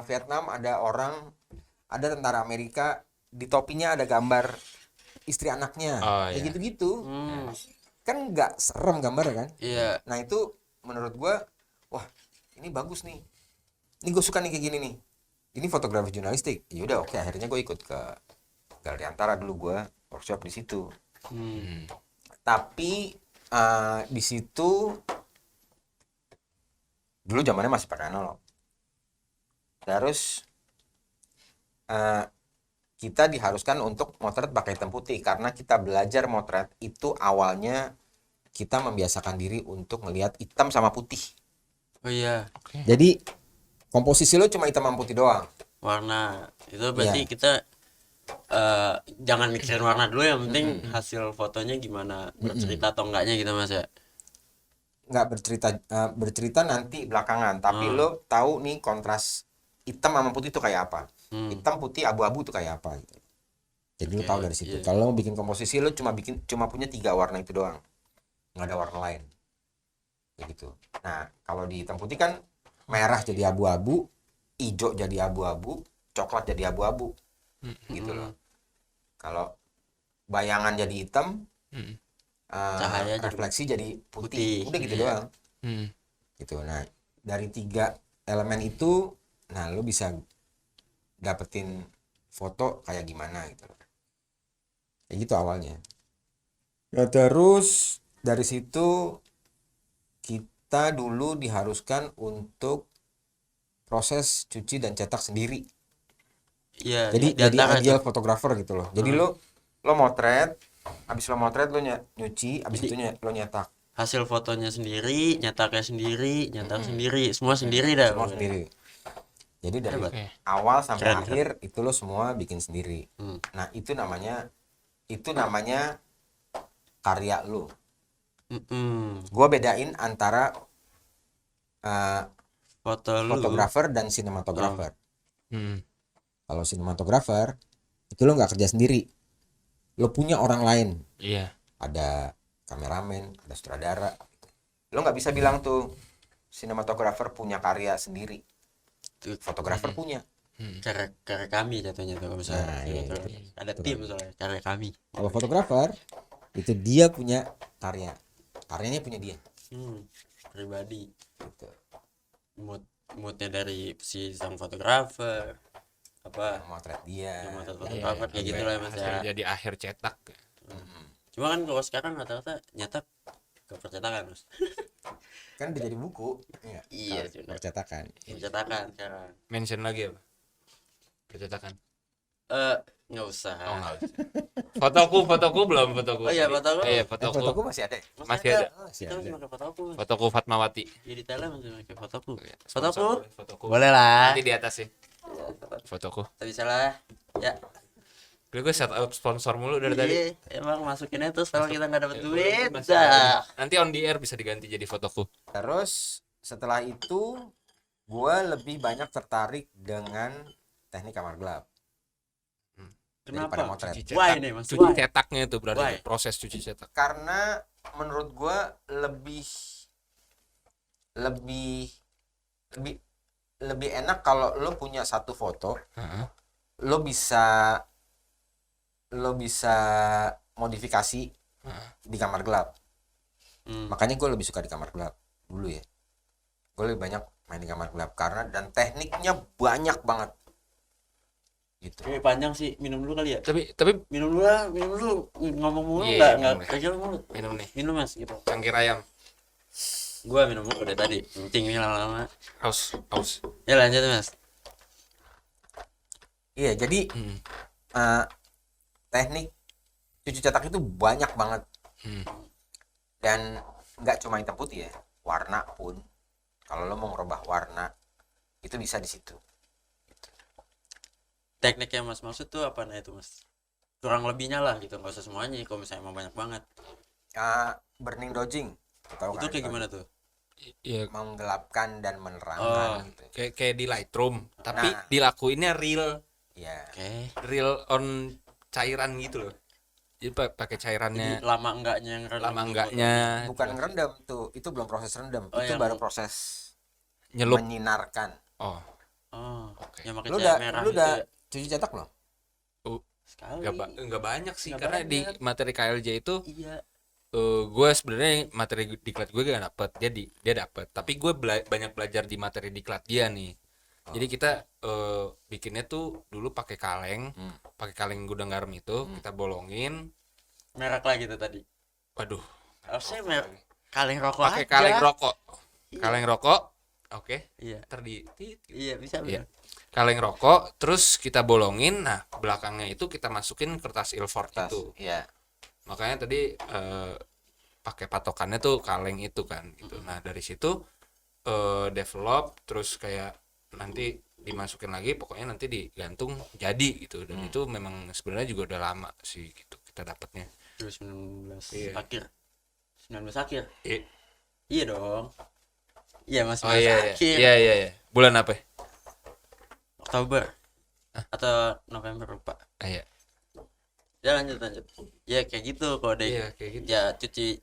Vietnam, ada tentara Amerika, di topinya ada gambar istri anaknya. Oh, Ya iya. gitu-gitu. Kan nggak serem gambarnya kan? Iya. Nah itu menurut gua, wah ini bagus nih. Ini gue suka nih kayak gini nih. Ini fotografi jurnalistik. Ya udah oke, akhirnya gue ikut ke Galeri Antara, dulu gue workshop di situ. Tapi di situ dulu zamannya masih pakai analog. Terus kita diharuskan untuk motret pakai hitam putih karena kita belajar motret itu awalnya kita membiasakan diri untuk melihat hitam sama putih. Oh iya. Jadi komposisi lo cuma hitam sama putih doang. Warna itu berarti Iya. kita jangan mikirin warna dulu, yang penting hasil fotonya gimana, bercerita atau enggaknya gitu Mas ya. Nggak bercerita nanti belakangan, tapi lo tahu nih kontras hitam sama putih itu kayak apa, hitam putih abu-abu itu kayak apa gitu. Jadi lo tahu dari situ. Iya. Kalau lo bikin komposisi lo cuma punya 3 warna itu doang, nggak ada warna lain kayak gitu. Nah kalau di hitam putih kan merah jadi abu-abu, hijau jadi abu-abu, coklat jadi abu-abu gitu loh. Kalau bayangan jadi hitam, Cahaya jadi refleksi jadi putih. putih, udah gitu Iya. doang gitu. Nah dari 3 elemen itu, nah lo bisa dapetin foto kayak gimana gitu. Kayak gitu awalnya. Ya terus dari situ kita dulu diharuskan untuk proses cuci dan cetak sendiri. Iya, Jadi di antara ideal tuh. fotografer gitu loh. Jadi lo motret, habis lo motret lo nyuci, habis itu lo nyetak. Hasil fotonya sendiri, nyetak sendiri, semua sendiri dah. Semua sendiri. Jadi dari Hebat. awal sampai Keren, akhir itu lo semua bikin sendiri. Nah, itu namanya karya lo. Gua bedain antara Foto lu. fotografer dan sinematografer. Hmm. Kalau sinematografer itu lo nggak kerja sendiri, lo punya orang lain, Iya. ada kameramen, ada sutradara. Lo nggak bisa bilang tuh sinematografer punya karya sendiri, fotografer punya. Karya kami jatuhnya tuh misalnya. Nah, iya, Gitu. iya. Ada tim soalnya karya kami. Kalau fotografer itu dia punya karya, karyanya punya dia. Pribadi. Gitu. Moodnya dari si sang fotografer apa Motret dia. yang motret fotografer kayak gitu lah mas ya. Hasil jadi akhir cetak. Cuma kan kalau sekarang rata-rata nyetak ke percetakan mas. Kan udah jadi buku, iya. Iya, Kalau sudah. percetakan. Percetakan sekarang. Mention lagi apa? Percetakan. Nggak usah. Oh, enggak usah. Fotoku belum fotoku. Oh iya, fotoku. Iya, Fotoku fotoku. masih ada. Masih ada. Masih Kita masih ada. pakai fotoku mas. Fotoku Fatmawati. Ya di tele masih pakai fotoku. Sponsor Fotoku boleh, fotoku. boleh lah. Nanti di atas sih. Fotoku. Tapi salah ya. Gue shout out sponsor mulu dari tadi. Iya, emang masukinnya tuh kalau kita nggak dapet Ya, duit masih dah. nanti on the air bisa diganti jadi fotoku. Terus setelah itu gue lebih banyak tertarik dengan teknik kamar gelap daripada Kenapa? motret. Why nih mas? Cuci Why? cetaknya itu berarti Why? proses cuci cetak. Karena menurut gue lebih lebih lebih lebih enak kalau lo punya satu foto, Heeh. lo bisa modifikasi di kamar gelap. Makanya gue lebih suka di kamar gelap dulu ya. Gue lebih banyak main di kamar gelap karena dan tekniknya banyak banget gitu. Ini panjang sih, minum dulu kali ya. Tapi Minum dulu lah, minum dulu. Ngomong mulu Iya, nggak boleh. kagak mulut. minum nih Minum mas gitu. cangkir ayam. Gua minum mulu dari tadi. Penting nih lama-lama. Aus. Ya lanjut mas. Iya, jadi teknik cuci cetak itu banyak banget. Dan nggak cuma hitam putih ya, warna pun. Kalau lo mau ngerubah warna, itu bisa di situ. Teknik yang mas maksud tuh apa nah itu mas? Kurang lebihnya lah gitu, nggak usah semuanya. Kalau misalnya emang banyak banget. Burning dodging. Tahu Itu kan? kayak gimana tuh? Iya, Menggelapkan dan menerangkan gitu. kayak di Lightroom, tapi Nah. dilakuinnya real Ya. Oke. on cairan gitu loh. Jadi pakai Jadi cairannya lama enggaknya yang rendam lama gitu. enggaknya Bukan ngerendam tuh, itu belum proses rendam. Oh, itu yang- baru proses nyelup. menyinarkan. Oh, Oh, Oke. yang pakai Lu cahaya udah merah lu itu udah ya. cuci cetak loh? Sekali. enggak banyak sih Nggak karena di banyak. materi KLJ itu Iya. gue sebenarnya materi diklat gue gak dapet, dia dapet, tapi gue banyak belajar di materi diklat dia nih. Jadi kita bikinnya tuh dulu pakai kaleng gudang garam itu kita bolongin. Merek lagi tuh tadi. Waduh, Harusnya merek kaleng rokok pakai aja. kaleng rokok. Iya. Kaleng rokok, oke. Iya. Iya bisa Iya. bener. Kaleng rokok, terus kita bolongin. Nah, belakangnya itu kita masukin kertas ilfort itu. Iya. Makanya tadi pakai patokannya tuh kaleng itu kan gitu. Nah, dari situ develop terus kayak nanti dimasukin lagi, pokoknya nanti digantung jadi gitu. Dan itu memang sebenarnya juga udah lama sih gitu kita dapatnya. 2019 Iya. akhir. 19 akhir. Iya. Iya dong. Iya Mas Oh Mas iya, akhir. iya. Bulan apa? Oktober. Atau November lupa. Iya. Ya lanjut. Ya kayak gitu kalau Iya, kayak gitu. ya cuci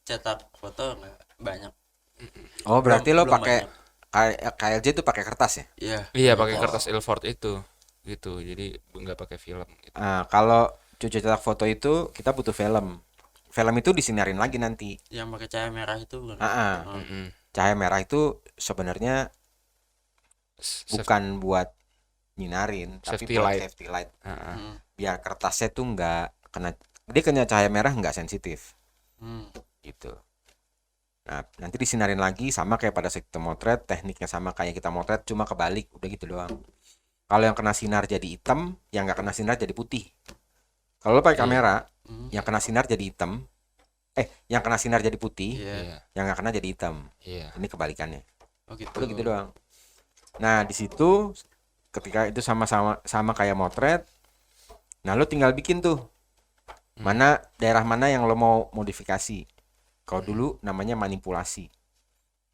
cetak foto nggak banyak. Oh, berarti lo belum pakai KLJ itu pakai kertas ya? Iya. Iya, pakai kertas ilfort itu. Gitu. Jadi nggak pakai film gitu. Kalau cuci cetak foto itu kita butuh film. Film itu disinarin lagi nanti. Yang pakai cahaya merah itu bukan? Oh. Cahaya merah itu sebenarnya bukan buat nyinarin, tapi Safety buat light. safety light. Hmm. Biar kertasnya tuh nggak kena cahaya merah nggak sensitif Hmm. gitu. Nah, nanti disinarin lagi sama kayak pada saat kita motret, tekniknya sama kayak kita motret, cuma kebalik, udah gitu doang. Kalau yang kena sinar jadi hitam, yang nggak kena sinar jadi putih. Kalau lo pakai kamera, yang kena sinar jadi hitam, yang kena sinar jadi putih, Iya. Iya. yang nggak kena jadi hitam. Iya. Ini kebalikannya. Oh gitu. Udah gitu doang. Nah, di situ ketika itu sama kayak motret, nah lo tinggal bikin tuh mana daerah mana yang lo mau modifikasi. Kalau dulu namanya manipulasi.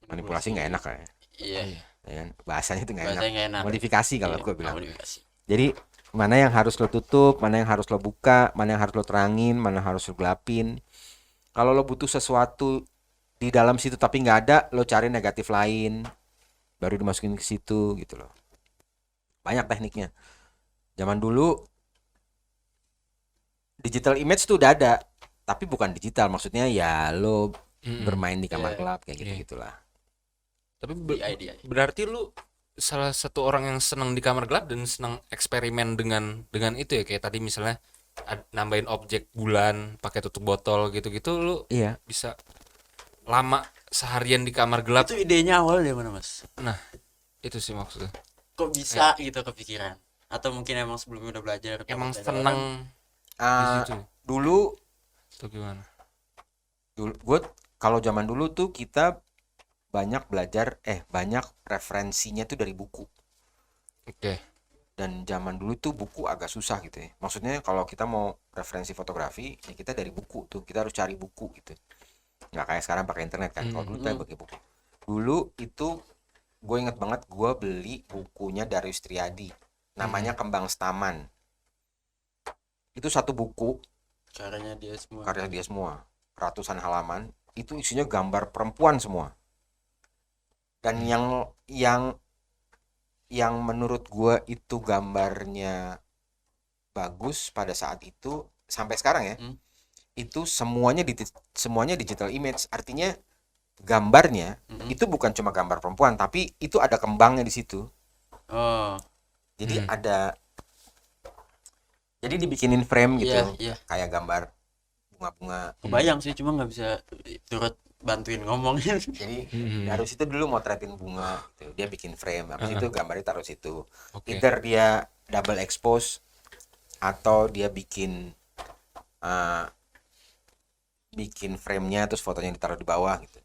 Manipulasi nggak enak ya. Iya. Ya kan? Bahasanya itu nggak enak. Bahasanya nggak enak. Modifikasi kalau Iya, gue bilang. modifikasi. Jadi mana yang harus lo tutup, mana yang harus lo buka, mana yang harus lo terangin, mana yang harus lo gelapin. Kalau lo butuh sesuatu di dalam situ tapi nggak ada, lo cari negatif lain, baru dimasukin ke situ gitu loh. Banyak tekniknya. Zaman dulu digital image tuh udah ada, tapi bukan digital, maksudnya ya lo bermain di kamar Iya. gelap kayak gitu Iya. gitulah. Tapi DI. berarti lu salah satu orang yang senang di kamar gelap dan senang eksperimen dengan itu ya, kayak tadi misalnya nambahin objek bulan pakai tutup botol gitu-gitu, lu Iya. bisa lama seharian di kamar gelap. Itu idenya awal dari mana, Mas? Nah, itu sih maksudnya. Kok bisa gitu kepikiran? Atau mungkin emang sebelumnya udah belajar? Emang takut ada seneng di Ah, situ dulu atau gimana? gue kalau zaman dulu tuh kita banyak belajar banyak referensinya tuh dari buku. Oke. Dan zaman dulu tuh buku agak susah gitu ya. Maksudnya kalau kita mau referensi fotografi ya kita dari buku tuh, kita harus cari buku gitu. Nggak kayak sekarang pakai internet kan. Kalau dulu kita pakai buku. Dulu itu gue inget banget gue beli bukunya Darius Triadi, namanya Kembang Staman. Itu satu buku caranya dia semua. karya dia semua, ratusan halaman, itu isinya gambar perempuan semua. Dan yang menurut gua itu gambarnya bagus pada saat itu sampai sekarang ya. Itu semuanya digital image, artinya gambarnya itu bukan cuma gambar perempuan, tapi itu ada kembangnya di situ. Oh. Jadi jadi dibikinin frame gitu, Iya. kayak gambar bunga-bunga. Kebayang sih, cuma nggak bisa turut bantuin ngomongin. Jadi harus itu dulu motretin bunga gitu. Dia bikin frame, habis itu gambarnya taruh situ. Oke. Either dia double expose atau dia bikin frame-nya terus fotonya ditaruh di bawah gitu.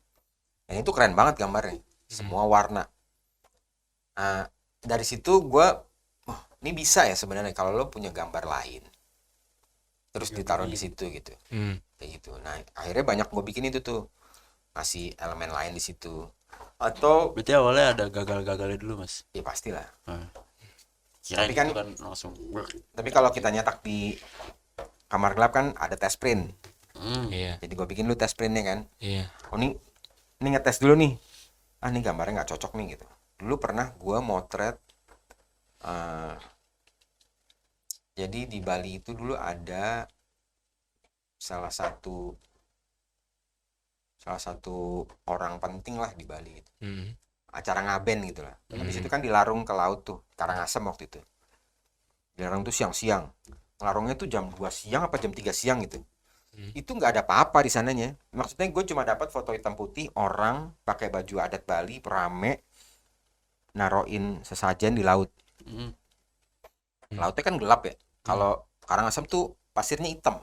Dan itu keren banget gambarnya, semua warna. Dari situ gua ini bisa ya sebenarnya kalau lo punya gambar lain terus ditaruh di situ gitu. Kayak gitu. Nah, akhirnya banyak gue bikin itu tuh. Ngasih elemen lain di situ. Atau Berarti awalnya ada gagal-gagalnya dulu, Mas. ya pastilah. Kirain Tapi kan- itu kan langsung Tapi kalau kita nyetak di kamar gelap kan ada test print. Iya. Jadi gue bikin dulu test printnya kan. Iya. Oh ini ngetes dulu nih. Ini gambarnya nggak cocok nih gitu. Dulu pernah gue motret. Jadi di Bali itu dulu ada salah satu orang penting lah di Bali itu. Acara ngaben gitu lah. Habis itu kan dilarung ke laut tuh, Karangasem waktu itu. Dilarung tuh siang-siang. Ngelarungnya tuh jam 2 siang apa jam 3 siang gitu. Itu nggak ada apa-apa di sananya. Maksudnya gue cuma dapat foto hitam putih orang pakai baju adat Bali rame naroin sesajen di laut. Lautnya kan gelap ya. Kalau Karangasem tuh pasirnya hitam.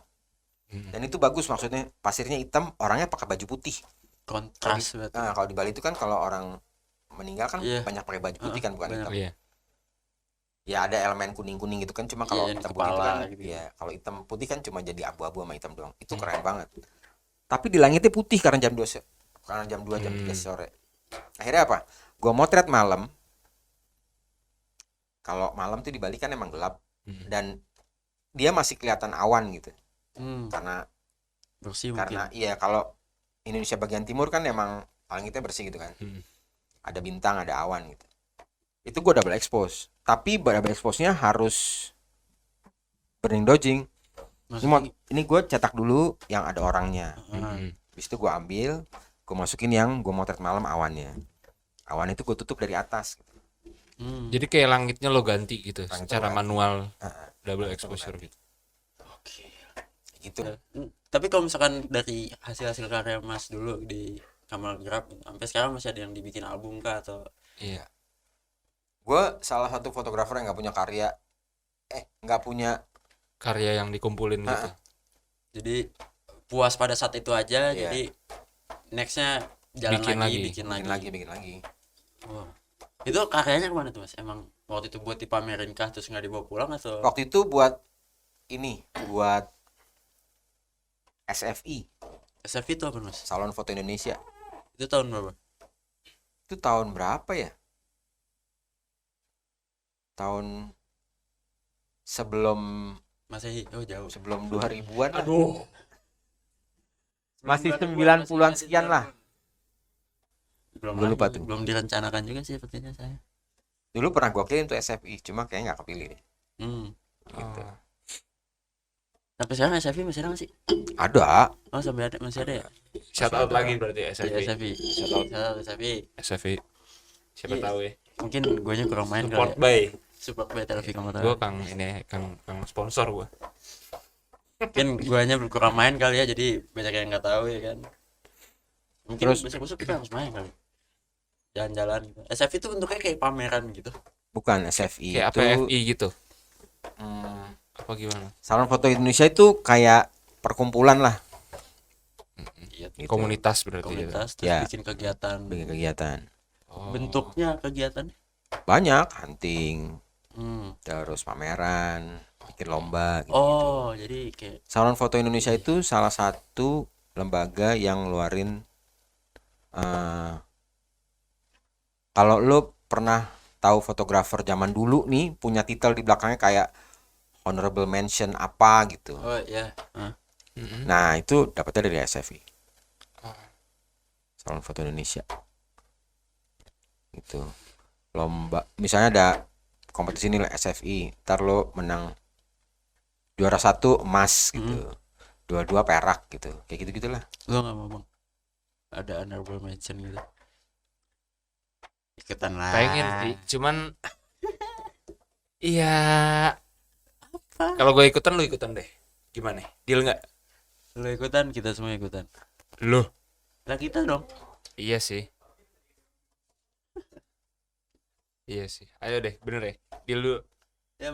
Dan itu bagus, maksudnya pasirnya hitam, orangnya pakai baju putih. kontras berarti. Nah, kalau di Bali itu kan kalau orang meninggal kan Iya. banyak pakai baju putih kan, bukan banyak. hitam. Iya. Ya ada elemen kuning-kuning gitu kan, cuma kalau Iya, hitam di putih itu kepala kan gitu. ya kalau hitam putih kan cuma jadi abu-abu sama hitam doang. Itu keren banget. Tapi di langitnya putih karena jam 2 jam 3 sore. Akhirnya apa? Gua motret malam. Kalau malam tuh di Bali kan emang gelap dan dia masih kelihatan awan gitu. Karena Bersih karena mungkin. iya kalau Indonesia bagian timur kan emang langitnya bersih gitu kan. Ada bintang, ada awan gitu. Itu gue double expose. Tapi double expose-nya harus burning dodging. Ini gue cetak dulu yang ada orangnya. Habis itu gue ambil, gue masukin yang gue motret malam awannya. Awan itu gue tutup dari atas. Jadi kayak langitnya lo ganti gitu Langitnya secara ganti. manual, double exposure. Oke. gitu. Tapi kalau misalkan dari hasil-hasil karya Mas dulu di Kamal Grab sampai sekarang masih ada yang dibikin album kah atau Iya. Gue salah satu fotografer yang nggak punya karya, nggak punya Karya yang dikumpulin gitu. jadi puas pada saat itu aja, Iya. jadi nextnya jalan Bikin lagi, lagi. bikin bikin lagi. Wah. Itu karyanya kemana tuh Mas? Emang waktu itu buat dipamerin kah terus nggak dibawa pulang atau Waktu itu buat SFI, SF itu apa Mas? Salon Foto Indonesia. Itu tahun berapa? Itu tahun berapa ya? Tahun sebelum Masehi? Oh jauh. 2000-an lah. Aduh. Masih 90-an sekian lah. Belum Gua lupa lagi, tuh. belum direncanakan juga sih sepertinya saya. Dulu pernah gue kirim tuh SFI, cuma kayaknya nggak kepilih deh. Gitu. Oh. Sampai sekarang SFI masih ada nggak sih? Ada. Oh sampai ada, masih ada ya? Shout out lagi berarti Iya, SFI. SFI. Shout out SFI. SFI. Siapa Iya. tahu ya. Mungkin guanya kurang main Support kali ya. by. Support by Televisi Kamu Gua Kang ini Kang sponsor gua. Mungkin guanya kurang main kali ya, jadi banyak yang nggak tahu ya kan. Mungkin Terus- besok-besok kita harus main kali. Jalan-jalan gitu. SFI itu bentuknya kayak pameran gitu. Bukan SFI Kayak itu APFI gitu. hmm, Apa gimana? Salon Foto Indonesia itu kayak perkumpulan lah, Iya, gitu. Komunitas berarti ya. komunitas terus Ya. bikin kegiatan. bikin kegiatan. Oh. Bentuknya kegiatan. Banyak hunting, Hmm. terus pameran, bikin lomba gitu. Oh, jadi kayak Salon Foto Indonesia itu salah satu lembaga yang ngeluarin kalau lo pernah tahu fotografer zaman dulu nih punya titel di belakangnya kayak honorable mention apa gitu. oh ya. Mm-mm. Nah, itu dapetnya dari SFI. Oh. Salon Foto Indonesia. Itu lomba, misalnya ada kompetisi nilai SFI, ntar lo menang juara 1 emas gitu, dua perak gitu, kayak gitu gitulah. Gua nggak mau bang. Ada honorable mention gitu. Ikutan lah. Pengen sih, cuman iya. Kalau gue ikutan lu ikutan deh. Gimana? Deal nggak? Lo ikutan, kita semua ikutan. Lu? Lah kita dong. Iya sih. Iya sih. Ayo deh, bener ya. Deal dulu. Ya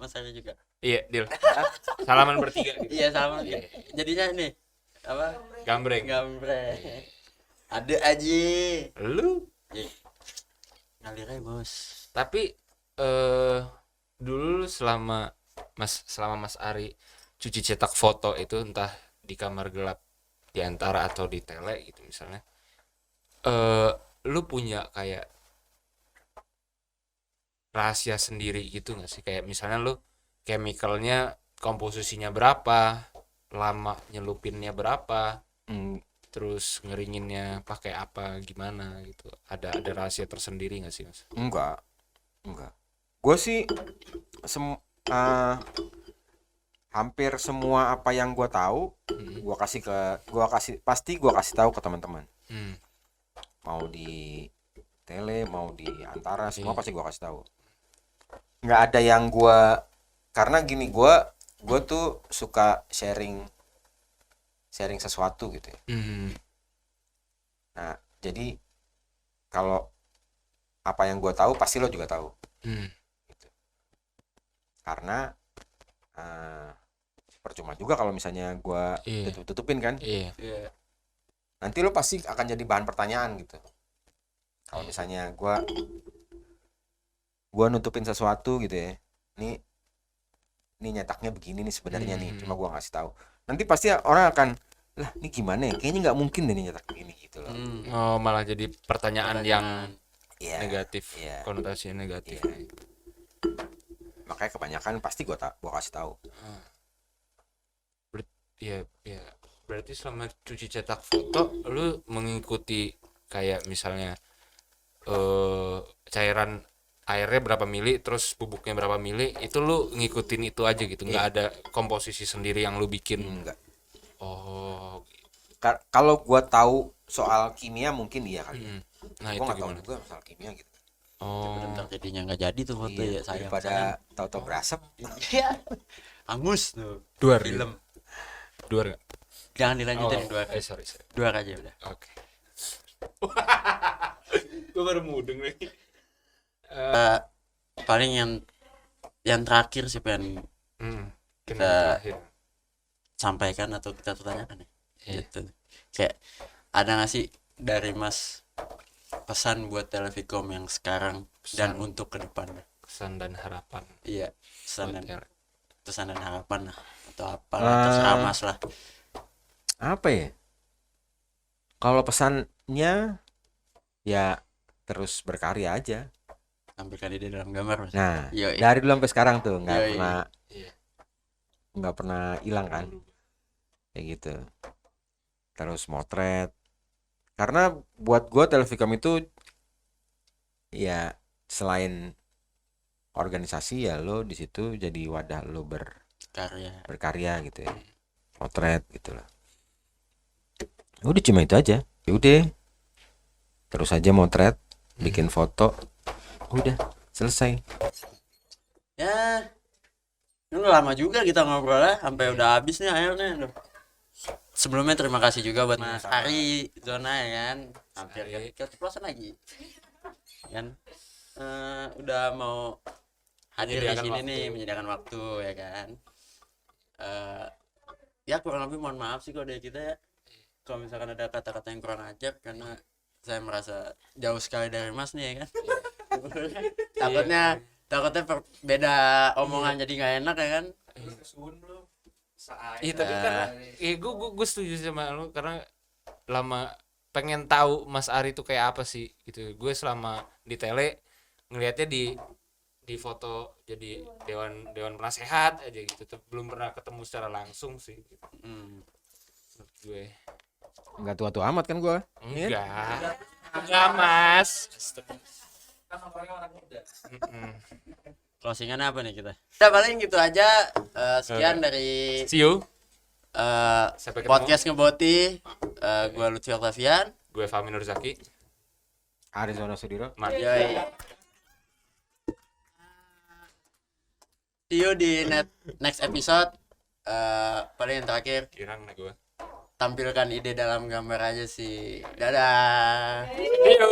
Mas Ari juga. Iya, deal. Salaman bertiga gitu. Iya sama. Jadinya nih apa? Gambreng. Gambreng. Ada aja. Lu? Ngalir aja bos. Tapi dulu selama Mas Ari cuci cetak foto itu entah di kamar gelap di antara atau di tele gitu misalnya. Lu punya kayak rahasia sendiri gitu nggak sih, kayak misalnya lu chemicalnya komposisinya berapa, lama nyelupinnya berapa, terus ngeringinnya pakai apa gimana gitu, ada rahasia tersendiri nggak sih Mas? Enggak. Gue sih hampir semua apa yang gue tahu, pasti gue kasih tahu ke teman-teman. Mau di tele, mau di antara, semua pasti gue kasih tahu. Nggak ada yang karena gini, gue tuh suka sharing sesuatu gitu ya. Nah, jadi kalau apa yang gue tahu pasti lo juga tahu. Gitu. Karena percuma juga kalau misalnya gue tutupin kan. Iya. Nanti lo pasti akan jadi bahan pertanyaan gitu. Kalau misalnya gue nutupin sesuatu gitu ya, ini nyetaknya begini nih sebenarnya nih, cuma gue ngasih tahu. Nanti pasti orang akan, lah ini gimana ya, kayaknya nggak mungkin deh nih nyetak begini gitu loh. Oh, malah jadi pertanyaan yang Iya, negatif, iya. konotasinya negatif. Makanya kebanyakan pasti gue kasih tahu. Iya. Berarti selama cuci cetak foto lu mengikuti kayak misalnya cairan airnya berapa mili, terus bubuknya berapa mili, itu lu ngikutin itu aja gitu, nggak ada komposisi sendiri yang lu bikin? Enggak. Oh. Kalau gue tahu soal kimia mungkin iya kali. Nah Gue itu nggak tahu gimana? juga soal kimia gitu. Oh. Bentar jadinya nggak jadi tuh foto ya sayang. Daripada tahu-tahu berasap. Iya. Angus tuh. Duar. Film. Dua nggak? Jangan dilanjutin dua. Sorry. Dua aja udah. Oke. Gue baru mudeng nih. Paling yang terakhir sih pengen Kita sampaikan atau kita tanyakan ya. Iya. Gitu. Kayak ada nggak sih dari Mas pesan buat Televikom yang sekarang dan untuk kedepannya? kesan dan harapan. Iya, pesan buat dan harapan lah atau apalah terserah Mas lah. Apa ya? Kalau pesannya ya terus berkarya aja. Tampilkan ide dalam gambar Mas. Nah, Yoi. dari dulu sampai sekarang tuh nggak Yoi. pernah Iya. nggak pernah hilang kan, kayak gitu. Terus motret. Karena buat gua Televikom itu ya selain organisasi ya lo di situ jadi wadah lo Karya. berkarya gitu ya. Motret gitu lah. Udah cuma itu aja. Ya udah. Terus aja motret, bikin foto. Udah, selesai. Ya, ini udah lama juga kita ngobrol ya, sampai udah habis nih akhirnya. Aduh. Sebelumnya terima kasih juga buat Mas Ari Zona ya kan, hampir ke keceplosan lagi kan. Udah mau hadir di Menyediakan sini waktu. nih, menyediakan waktu ya kan. Ya kurang lebih mohon maaf sih kalau dari kita ya, kalau misalkan ada kata-kata yang kurang ajar, karena saya merasa jauh sekali dari Mas nih ya kan. takutnya beda omongan jadi nggak enak ya kan. Iya tapi kan gue setuju sama lu karena lama pengen tahu Mas Ari itu kayak apa sih gitu. Gue selama di tele ngelihatnya di foto jadi dewan penasehat aja gitu. Belum pernah ketemu secara langsung sih gitu. Menurut gue. Enggak tua-tua amat kan gua. Enggak Mas. Closingannya apa nih kita? Udah paling gitu aja. Sekian dari See you. Sampai ketemu. podcast Ngeboti. Gua Lutfi Octavian. Gue Fahmi Nurzaki. Arizona Sudiro. Yoi. See you di next episode. Paling yang terakhir, Kirang nih gue. tampilkan ide dalam gambar aja sih. Dadah. See you.